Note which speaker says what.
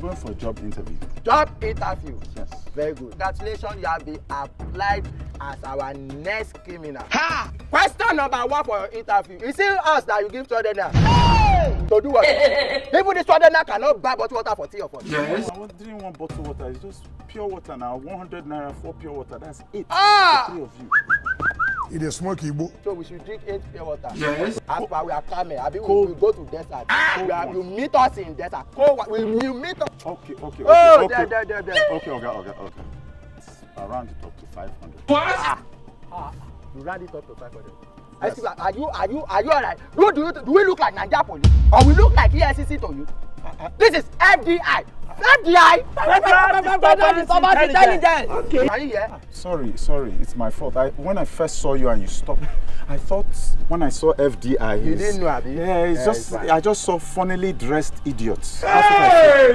Speaker 1: going for a job interview.
Speaker 2: Job interview?
Speaker 1: Yes.
Speaker 2: Very good. Congratulations, you have been applied as our next criminal. Ha! Question number 1 for your interview. Is it us that you give 200 naira? Hey! To do what? Even this 200 naira cannot buy bottled water for 3 or 4.
Speaker 1: Yes. I was drinking 1 bottle of water. It's just pure water now. 100 naira for pure water. That's it.
Speaker 2: Ah!
Speaker 1: For 3 of you.
Speaker 3: It is smoky, bro.
Speaker 2: So we should drink 8 pure water.
Speaker 1: Yes.
Speaker 2: As per we are coming, we go to desert. You meet us in desert. You meet us.
Speaker 1: Okay.
Speaker 2: Oh,
Speaker 1: okay.
Speaker 2: there.
Speaker 1: Okay. Around it up to 500.
Speaker 2: What? You round it up to 500. Yes. Excuse me, are you alright? Do we look like Nigeria police? Or we look like ESCC to you? This is FDI. FDI? Intelligence. Okay. Are you here?
Speaker 1: Sorry. It's my fault. When I first saw you and you stopped, I thought when I saw FDI,
Speaker 2: you didn't know, Abi?
Speaker 1: Yeah, I just saw funnily dressed idiots.
Speaker 2: Hey!